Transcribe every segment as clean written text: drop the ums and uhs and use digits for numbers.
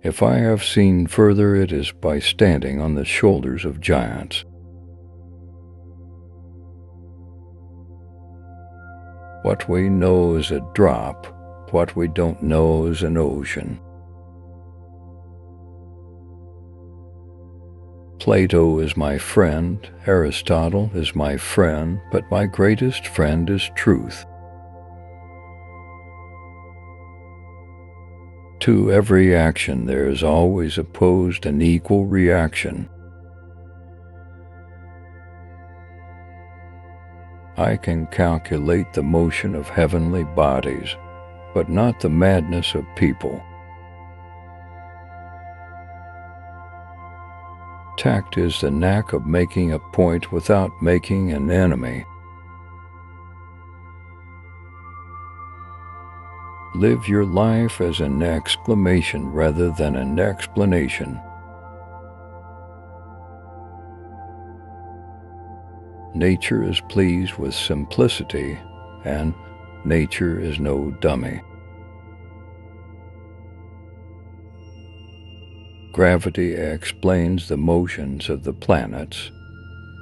If I have seen further, it is by standing on the shoulders of giants. What we know is a drop, what we don't know is an ocean. Plato is my friend, Aristotle is my friend, but my greatest friend is truth. To every action there is always opposed an equal reaction. I can calculate the motion of heavenly bodies, but not the madness of people. Tact is the knack of making a point without making an enemy. Live your life as an exclamation rather than an explanation. Nature is pleased with simplicity, and nature is no dummy. Gravity explains the motions of the planets,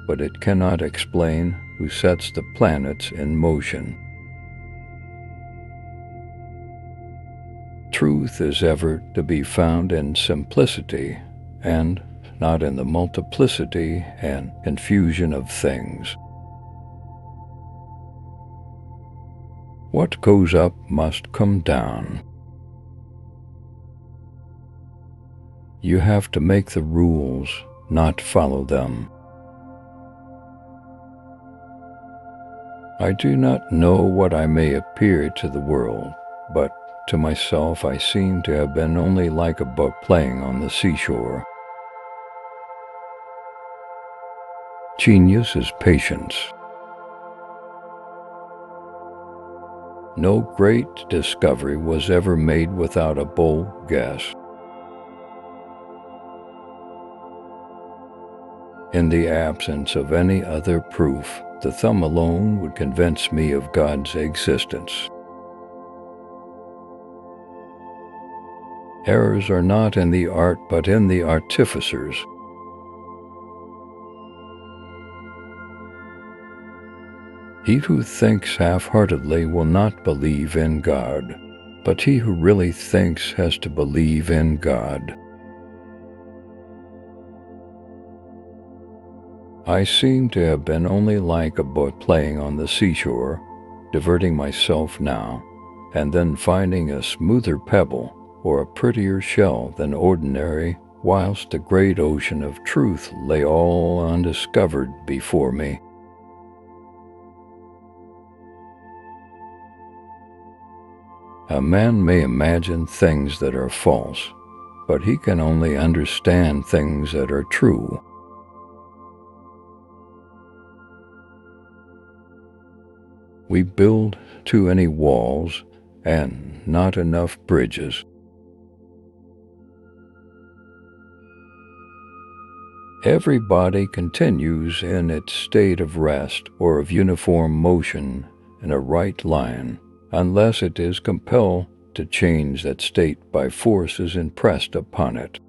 but it cannot explain who sets the planets in motion. Truth is ever to be found in simplicity, and not in the multiplicity and confusion of things. What goes up must come down. You have to make the rules, not follow them. I do not know what I may appear to the world, but to myself I seem to have been only like a boat playing on the seashore. Genius is patience. No great discovery was ever made without a bold guess. In the absence of any other proof, the thumb alone would convince me of God's existence. Errors are not in the art, but in the artificers. He who thinks half-heartedly will not believe in God, but he who really thinks has to believe in God. I seem to have been only like a boy playing on the seashore, diverting myself now, and then finding a smoother pebble or a prettier shell than ordinary, whilst the great ocean of truth lay all undiscovered before me. A man may imagine things that are false, but he can only understand things that are true. We build too many walls and not enough bridges. Every body continues in its state of rest or of uniform motion in a right line, unless it is compelled to change that state by forces impressed upon it.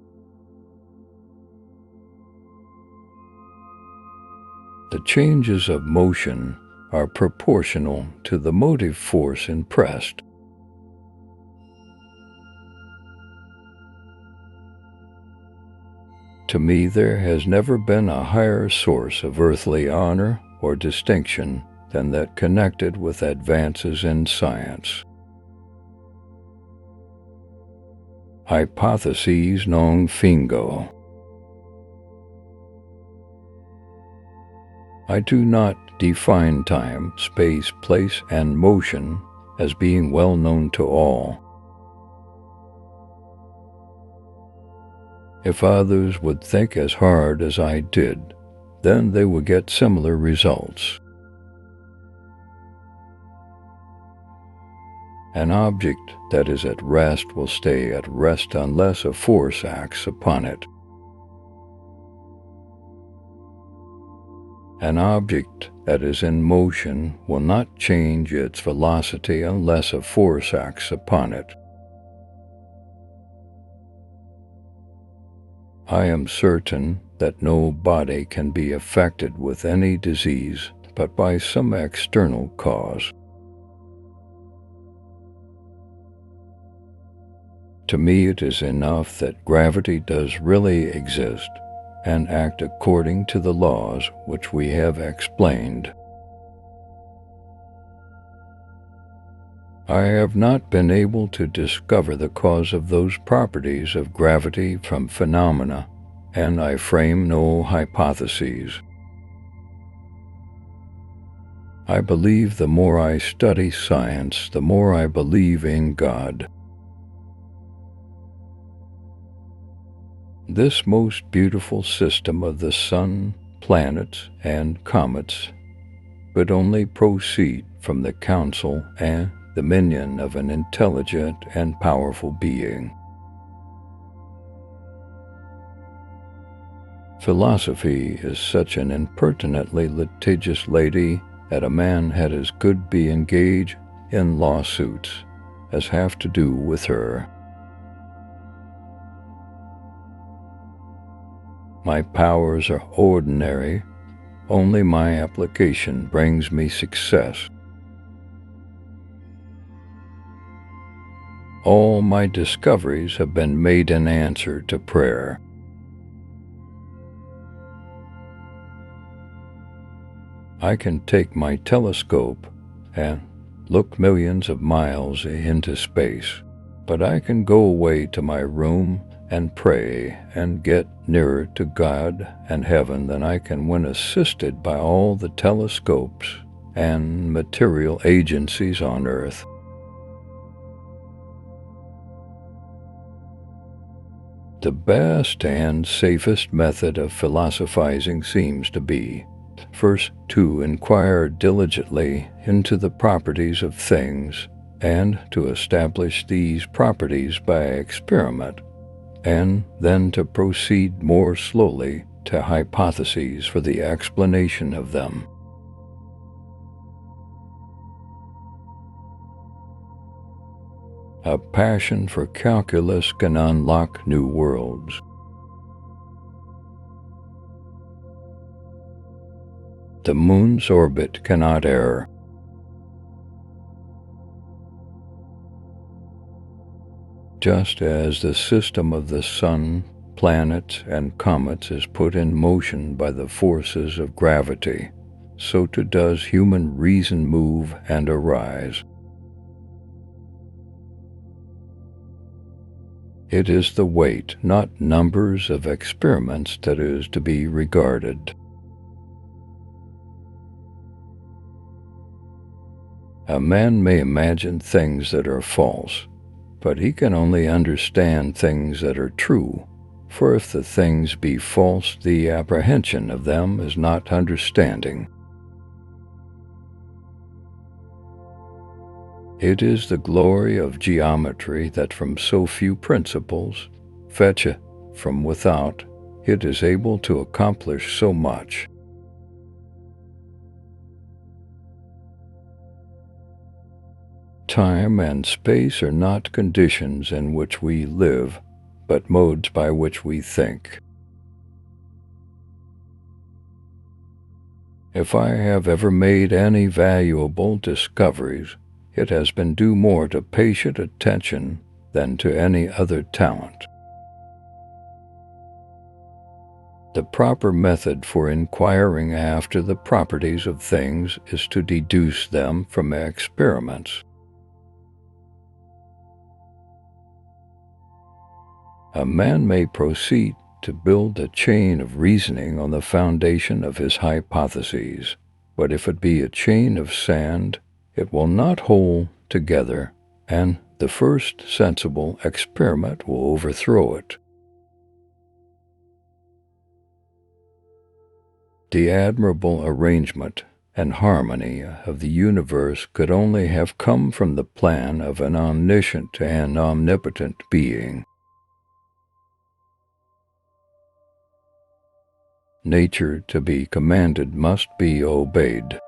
The changes of motion are proportional to the motive force impressed. To me, there has never been a higher source of earthly honor or distinction than that connected with advances in science. Hypotheses non fingo. I do not define time, space, place, and motion as being well known to all. If others would think as hard as I did, then they would get similar results. An object that is at rest will stay at rest unless a force acts upon it. An object that is in motion will not change its velocity unless a force acts upon it. I am certain that no body can be affected with any disease but by some external cause. To me, it is enough that gravity does really exist and act according to the laws which we have explained. I have not been able to discover the cause of those properties of gravity from phenomena, and I frame no hypotheses. I believe the more I study science, the more I believe in God. This most beautiful system of the sun, planets, and comets could only proceed from the counsel and dominion of an intelligent and powerful being. Philosophy is such an impertinently litigious lady that a man had as good be engaged in lawsuits as have to do with her. My powers are ordinary, only my application brings me success. All my discoveries have been made in answer to prayer. I can take my telescope and look millions of miles into space, but I can go away to my room and pray and get nearer to God and heaven than I can when assisted by all the telescopes and material agencies on earth. The best and safest method of philosophizing seems to be, first, to inquire diligently into the properties of things, and to establish these properties by experiment, and then to proceed more slowly to hypotheses for the explanation of them. A passion for calculus can unlock new worlds. The moon's orbit cannot err. Just as the system of the sun, planets, and comets is put in motion by the forces of gravity, so too does human reason move and arise. It is the weight, not numbers of experiments, that is to be regarded. A man may imagine things that are false, but he can only understand things that are true, for if the things be false, the apprehension of them is not understanding. It is the glory of geometry that from so few principles, fetched from without, it is able to accomplish so much. Time and space are not conditions in which we live, but modes by which we think. If I have ever made any valuable discoveries, it has been due more to patient attention than to any other talent. The proper method for inquiring after the properties of things is to deduce them from experiments. A man may proceed to build a chain of reasoning on the foundation of his hypotheses, but if it be a chain of sand, it will not hold together, and the first sensible experiment will overthrow it. The admirable arrangement and harmony of the universe could only have come from the plan of an omniscient and omnipotent being. Nature, to be commanded, must be obeyed.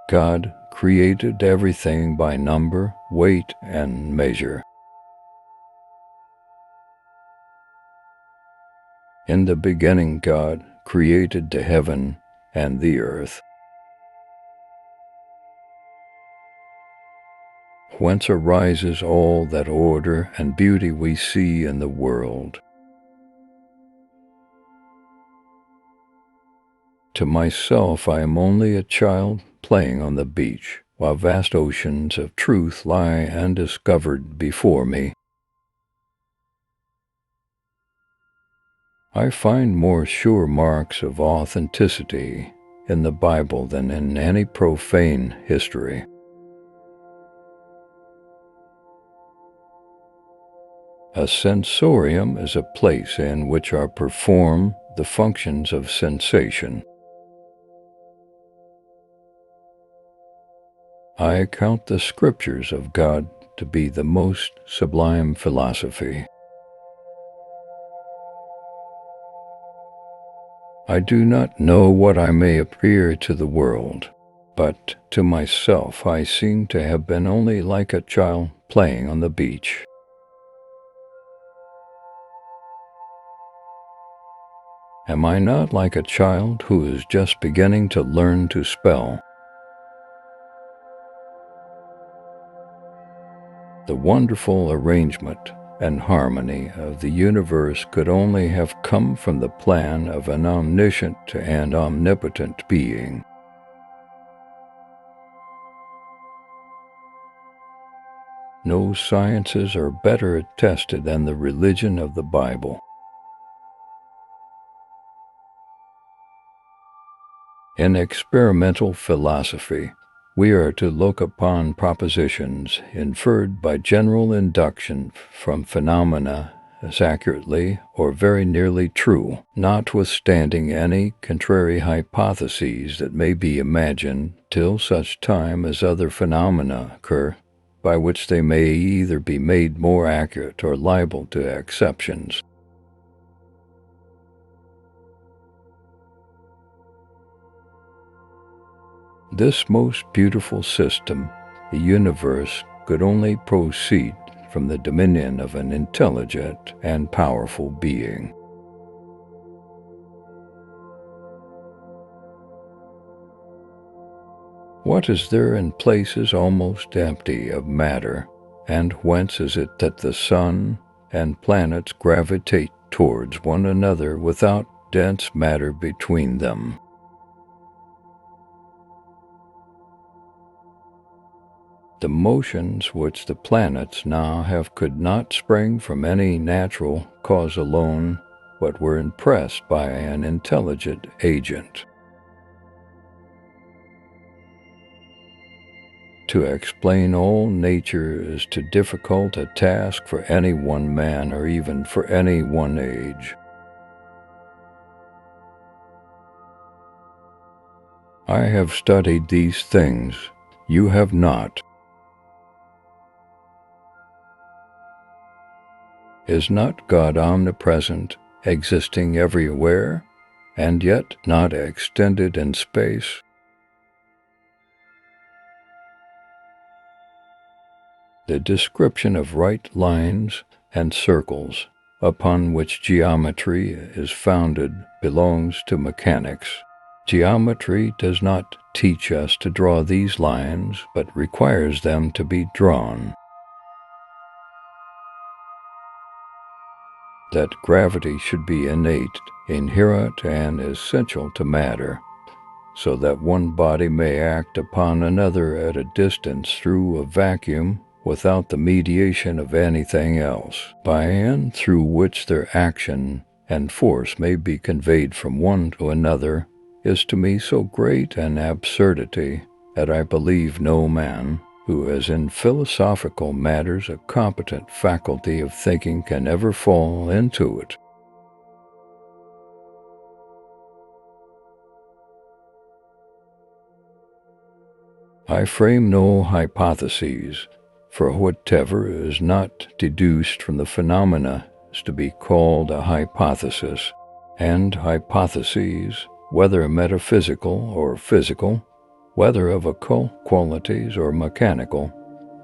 God created everything by number, weight, and measure. In the beginning God created the heaven and the earth, whence arises all that order and beauty we see in the world. To myself I am only a child playing on the beach, while vast oceans of truth lie undiscovered before me. I find more sure marks of authenticity in the Bible than in any profane history. A sensorium is a place in which are performed the functions of sensation. I account the scriptures of God to be the most sublime philosophy. I do not know what I may appear to the world, but to myself I seem to have been only like a child playing on the beach. Am I not like a child who is just beginning to learn to spell? The wonderful arrangement and harmony of the universe could only have come from the plan of an omniscient and omnipotent being. No sciences are better attested than the religion of the Bible. In experimental philosophy, we are to look upon propositions inferred by general induction from phenomena as accurately or very nearly true, notwithstanding any contrary hypotheses that may be imagined till such time as other phenomena occur, by which they may either be made more accurate or liable to exceptions. This most beautiful system, the universe, could only proceed from the dominion of an intelligent and powerful being. What is there in places almost empty of matter, and whence is it that the sun and planets gravitate towards one another without dense matter between them? The motions which the planets now have could not spring from any natural cause alone, but were impressed by an intelligent agent. To explain all nature is too difficult a task for any one man or even for any one age. I have studied these things, you have not. Is not God omnipresent, existing everywhere, and yet not extended in space? The description of right lines and circles, upon which geometry is founded, belongs to mechanics. Geometry does not teach us to draw these lines, but requires them to be drawn. That gravity should be innate, inherent, and essential to matter, so that one body may act upon another at a distance through a vacuum without the mediation of anything else, by and through which their action and force may be conveyed from one to another, is to me so great an absurdity that I believe no man who has in philosophical matters a competent faculty of thinking can ever fall into it. I frame no hypotheses, for whatever is not deduced from the phenomena is to be called a hypothesis, and hypotheses, whether metaphysical or physical, whether of occult qualities or mechanical,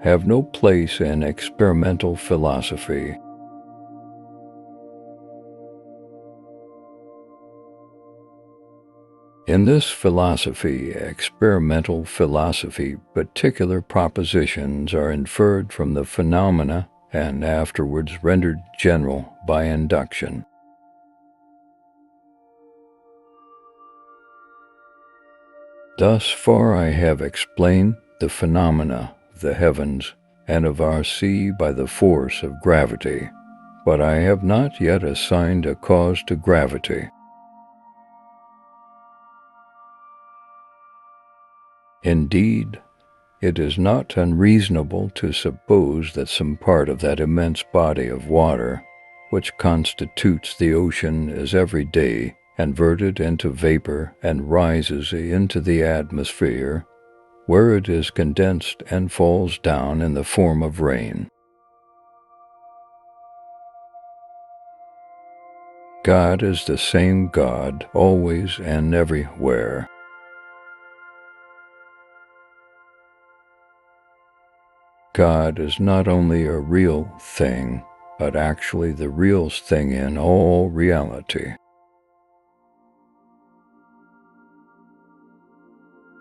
have no place in experimental philosophy. In this philosophy, experimental philosophy, particular propositions are inferred from the phenomena and afterwards rendered general by induction. Thus far I have explained the phenomena of the heavens and of our sea by the force of gravity, but I have not yet assigned a cause to gravity. Indeed, it is not unreasonable to suppose that some part of that immense body of water, which constitutes the ocean, is every day converted into vapor and rises into the atmosphere, where it is condensed and falls down in the form of rain. God is the same God always and everywhere. God is not only a real thing, but actually the realest thing in all reality.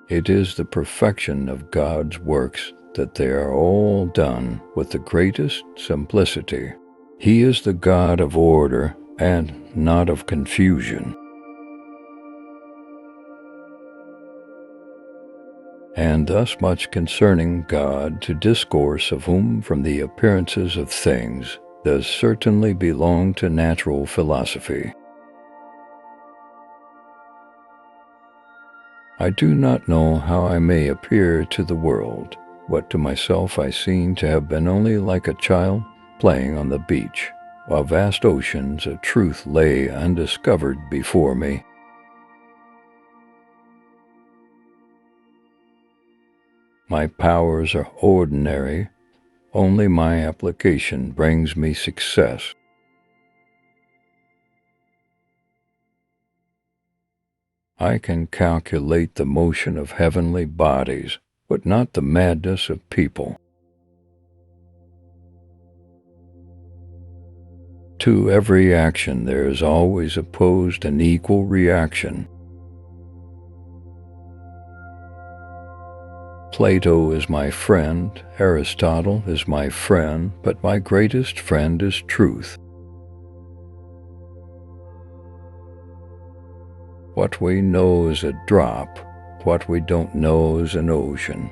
It is the perfection of God's works that they are all done with the greatest simplicity. He is the God of order and not of confusion. And thus much concerning God to discourse of whom from the appearances of things does certainly belong to natural philosophy. I do not know how I may appear to the world, but to myself I seem to have been only like a child playing on the beach, while vast oceans of truth lay undiscovered before me. My powers are ordinary, only my application brings me success. I can calculate the motion of heavenly bodies, but not the madness of people. To every action there is always opposed an equal reaction. Plato is my friend, Aristotle is my friend, but my greatest friend is truth. What we know is a drop, what we don't know is an ocean.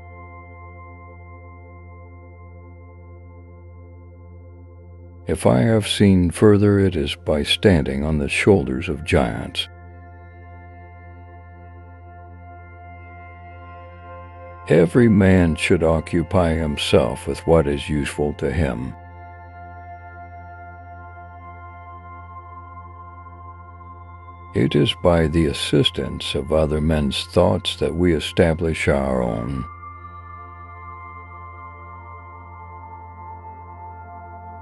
If I have seen further, it is by standing on the shoulders of giants. Every man should occupy himself with what is useful to him. It is by the assistance of other men's thoughts that we establish our own.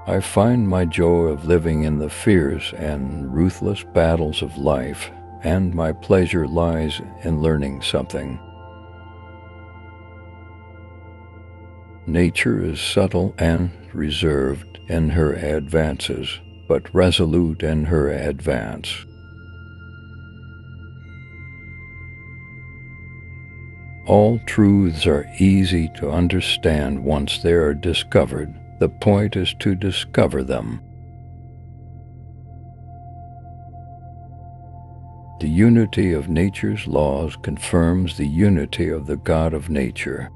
I find my joy of living in the fierce and ruthless battles of life, and my pleasure lies in learning something. Nature is subtle and reserved in her advances, but resolute in her advance. All truths are easy to understand once they are discovered. The point is to discover them. The unity of nature's laws confirms the unity of the God of nature.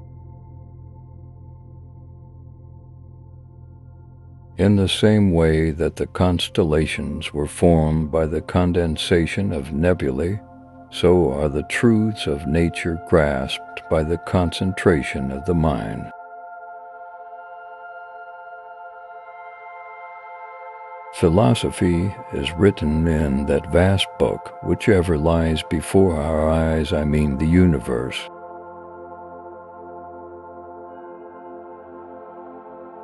In the same way that the constellations were formed by the condensation of nebulae, so are the truths of nature grasped by the concentration of the mind. Philosophy is written in that vast book whichever lies before our eyes, I mean the universe.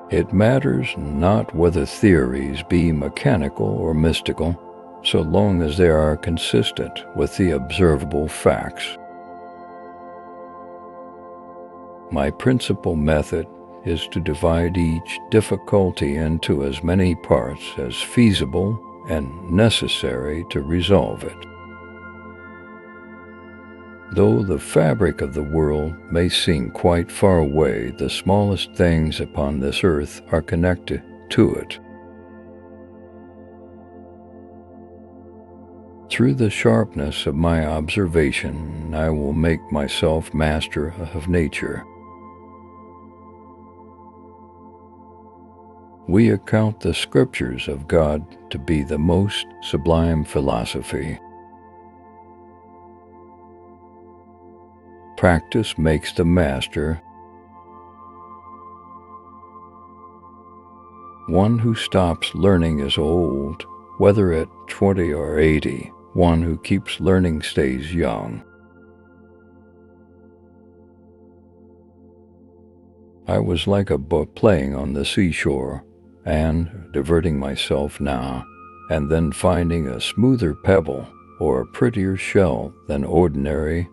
It matters not whether theories be mechanical or mystical, so long as they are consistent with the observable facts. My principal method is to divide each difficulty into as many parts as feasible and necessary to resolve it. Though the fabric of the world may seem quite far away, the smallest things upon this earth are connected to it. Through the sharpness of my observation, I will make myself master of nature. We account the scriptures of God to be the most sublime philosophy. Practice makes the master. One who stops learning is old, whether at 20 or 80. One who keeps learning stays young. I was like a boy playing on the seashore, and diverting myself now and then finding a smoother pebble or a prettier shell than ordinary,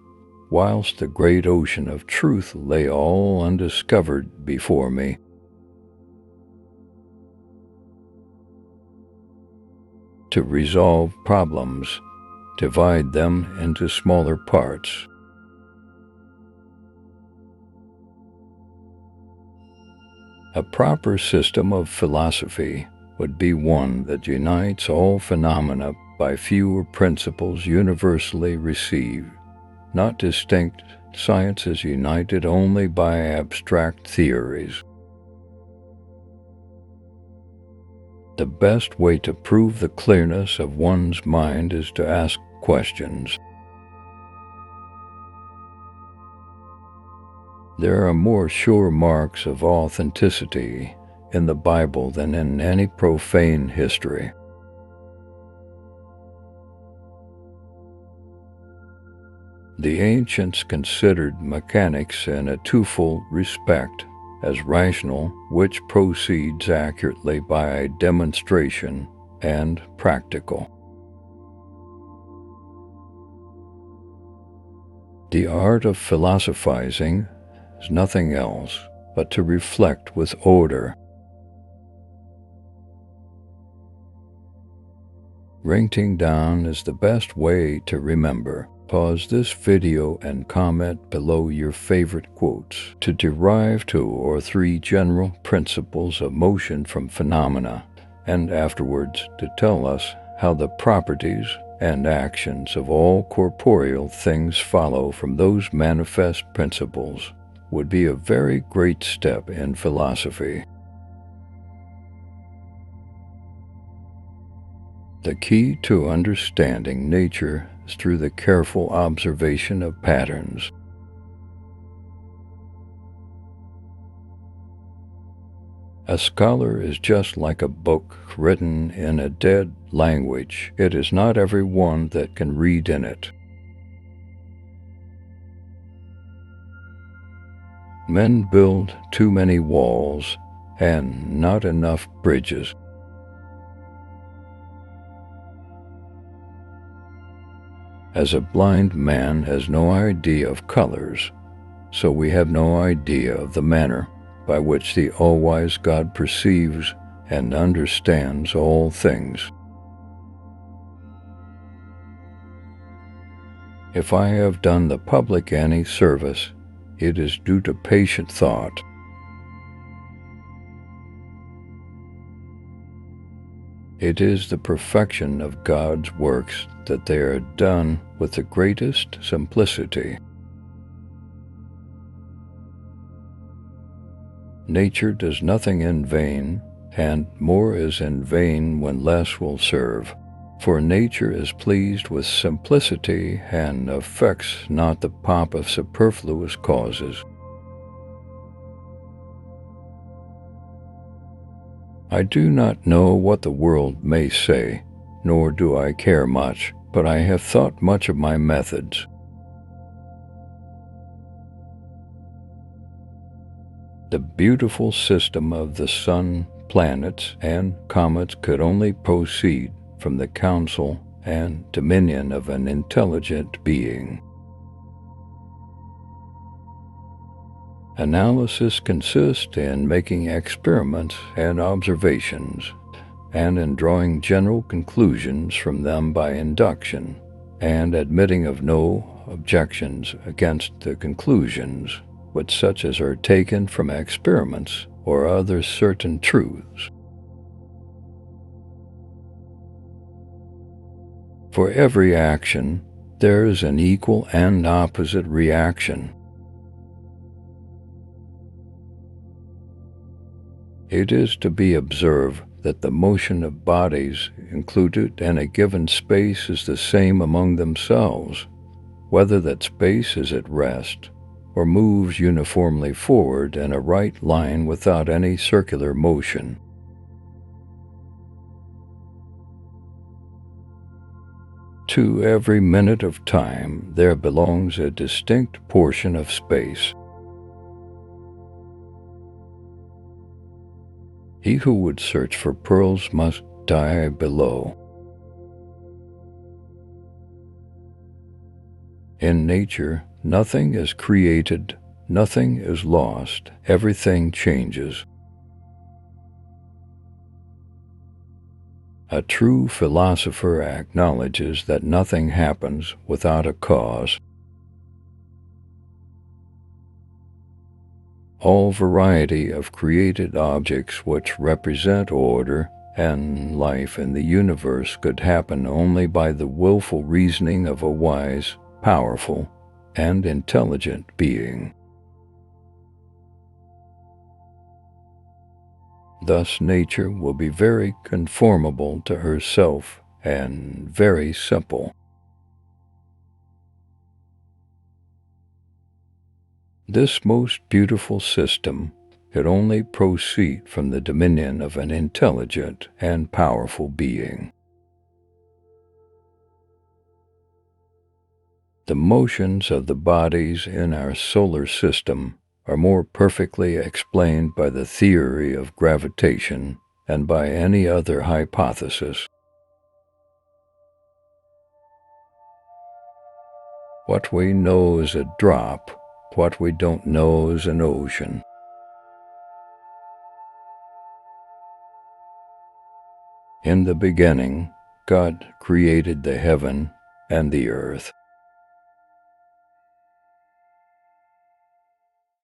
whilst the great ocean of truth lay all undiscovered before me. To resolve problems, divide them into smaller parts. A proper system of philosophy would be one that unites all phenomena by fewer principles universally received. Not distinct, science is united only by abstract theories. The best way to prove the clearness of one's mind is to ask questions. There are more sure marks of authenticity in the Bible than in any profane history. The ancients considered mechanics in a twofold respect, as rational, which proceeds accurately by demonstration, and practical. The art of philosophizing is nothing else but to reflect with order. Writing down is the best way to remember. Pause this video and comment below your favorite quotes to derive 2 or 3 general principles of motion from phenomena, and afterwards to tell us how the properties and actions of all corporeal things follow from those manifest principles would be a very great step in philosophy. The key to understanding nature is through the careful observation of patterns. A scholar is just like a book written in a dead language. It is not everyone that can read in it. Men build too many walls and not enough bridges. As a blind man has no idea of colors, so we have no idea of the manner by which the all-wise God perceives and understands all things. If I have done the public any service, it is due to patient thought. It is the perfection of God's works that they are done with the greatest simplicity. Nature does nothing in vain, and more is in vain when less will serve. For nature is pleased with simplicity and affects not the pomp of superfluous causes. I do not know what the world may say, nor do I care much, but I have thought much of my methods. The beautiful system of the sun, planets, and comets could only proceed from the counsel and dominion of an intelligent being. Analysis consists in making experiments and observations, and in drawing general conclusions from them by induction, and admitting of no objections against the conclusions, but such as are taken from experiments or other certain truths. For every action, there is an equal and opposite reaction. It is to be observed that the motion of bodies included in a given space is the same among themselves, whether that space is at rest or moves uniformly forward in a right line without any circular motion. To every minute of time there belongs a distinct portion of space. He who would search for pearls must die below. In nature, nothing is created, nothing is lost, everything changes. A true philosopher acknowledges that nothing happens without a cause. All variety of created objects which represent order and life in the universe could happen only by the willful reasoning of a wise, powerful, and intelligent being. Thus nature will be very conformable to herself and very simple. This most beautiful system could only proceed from the dominion of an intelligent and powerful being. The motions of the bodies in our solar system are more perfectly explained by the theory of gravitation than by any other hypothesis. What we know is a drop, what we don't know is an ocean. In the beginning, God created the heaven and the earth.